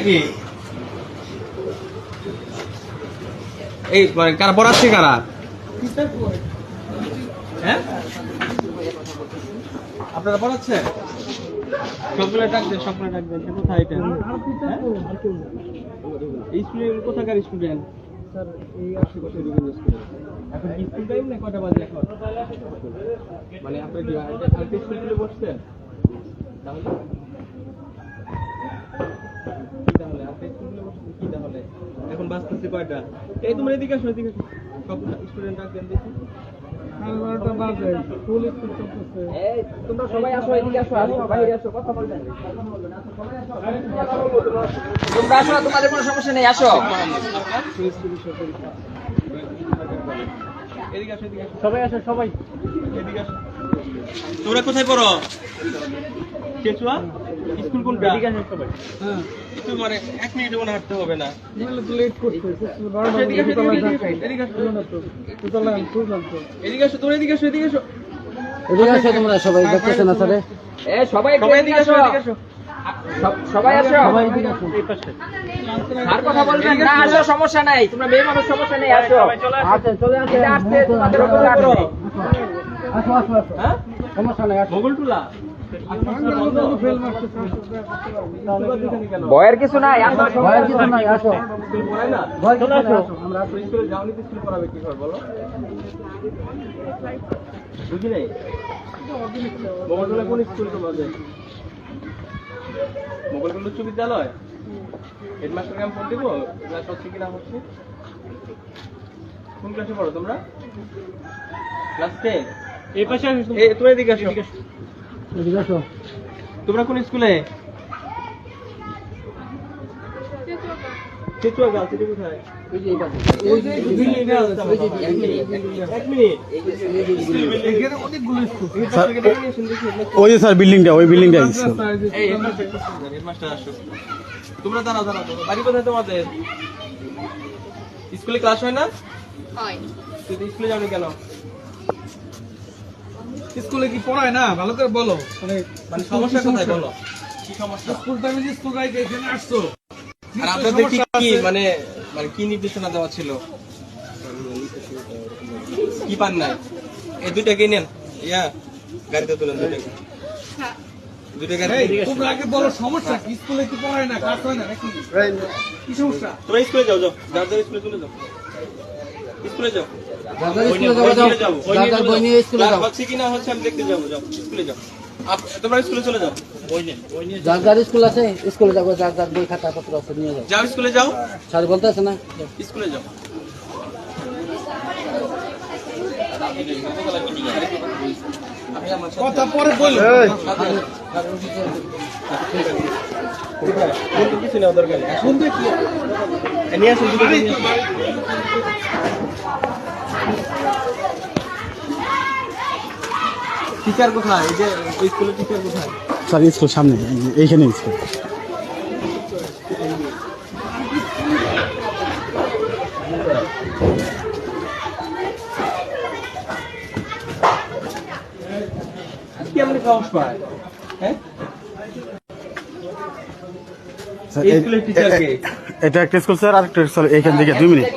নাকি? এই মানে কারা পড়াচ্ছে কারা? হ্যাঁ আপনারা পড়াচ্ছেন? সবগুলো ডাকবেন, সবগুলো ডাকবেন। কোথায় এটা? এই স্টুডেন্ট কোথাকার স্টুডেন্ট? স্যার এই আশেপাশে বিভিন্ন স্টুডেন্ট। এখন কি স্কুল টাইম না কয়টা বাজে এখন? মানে আপনি কি আরেকটা স্কুল খুলে বসছেন? তাহলে এখন বাজতেছে কয়টা? এই তোমরা এদিকে আসো, এদিকে আসো। সব স্টুডেন্ট ডাকবেন দেখি। তোমরা সবাই আসো, এদিকে আসো, আসো বাইরে আসো, কথা বলবেন। তোমরা আসো, তোমাদের কোনো সমস্যা নেই, আসো। এদিকে আসো, এদিকে আসো, সবাই আসো, সবাই এদিকে আসো। তোমরা কোথায় পড়ো? কেচুয়া স্কুল কোনটা? এদিকে আসো সবাই। হ্যাঁ একটু মানে 1 মিনিট মনে হাঁটতে হবে না, লেট করতে। এদিকে আসো, এদিকে আসো, এদিকে আসো, তোমরা এদিকে আসো, এদিকে আসো, এদিকে আসো। তোমরা সবাই দেখতেছ না স্যার? এ সবাই এদিকে আসো, এদিকে আসো, সবাই আসো, সবাই এদিকে আসো। এই পাশে আর কথা বলবেন না, আসো, সমস্যা নাই। তোমরা মেয়ে মানুষ, সমস্যা নেই, আসো। আচ্ছা চলে আসো, আসতে তোমাদের উপর আসো, আসো আসো। হ্যাঁ সমস্যা নাই, মোগলটুলা ভয়ের কিছু নাই, ভয়ের কিছু নাই, আসো। ভয় চলে আসো। আমরা স্কুলে যাওনি, স্কুল পড়াবে কি করে বলো? বুঝি নাই। মোগলটুলা কোন স্কুল তোমাদের? মোগলটুলা উচ্চ বিদ্যালয়। হেডমাস্টার কাম ফোন দেবো, ক্লাস হচ্ছে কিনা হচ্ছে? কোন ক্লাসে পড়ো তোমরা? ক্লাস 10। এই পাশে আসো, তোমরা এদিকে আসো, এদিকে আসো। তোমরা কোন স্কুলে? Quechua girls. এটা কোথায়? ওই যে এই পাশে, ওই যে বিল্ডিং গার্লস। 1 মিনিট, এখানে অনেকগুলো স্কুল। ওই যে স্যার বিল্ডিংটা, ওই বিল্ডিংটা। এই হেডমাস্টার আসো। তোমরা দাঁড়াও, দাঁড়াও। বাড়ি কোথায় তোমাদের? স্কুলে ক্লাস হয় না? হয়। তুই স্কুলে যাওনি কেন? স্কুলে কি পড়ায় না? ভালো করে বলো। মানে সমস্যা কোথায় বলো? কি সমস্যা? স্কুল টাইমে যে স্কুল গাইতে এখানে আসছো, আর আপনাদের কি কি মানে মানে কি নির্দেশনা দেওয়া ছিল? কি পান নাই? এই দুইটা কি নেন, ইয়া গাড়িতে তুলেন দুইটাকে। দুইটা গাড়ি। তোমরা আগে বলো সমস্যা কি? স্কুলে কি পড়ায় না, ক্লাস হয় না নাকি? কি সমস্যা? তোমরা স্কুলে যাও, যাও, যার যার স্কুলে চলে যাও, স্কুলে যাও। হচ্ছে কিনা হচ্ছে আমি দেখতে যাবো, যাও স্কুলে যাও। তোমরা স্কুলে চলে যাও, যার যার স্কুল আছে স্কুলে যাবো, যার যার বই খাতা পত্র আছে নিয়ে যাও। যাও স্কুলে যাও, স্যার বলতে আছে না, স্কুলে যাও। কথা পরে বলো। কিছু নেওয়া দরকার নেই, শুনবে কি? নিয়ে আসুন দুটো। টিচার কোথায়? এই যে স্কুলের টিচার কোথায়? স্যার স্কুল সামনে, এইখানে স্কুল। কেমন সাহস পায়? হ্যাঁ এটা একটা স্কুল স্যার, আরেকটা স্কুল এইখান থেকে 2 মিনিট।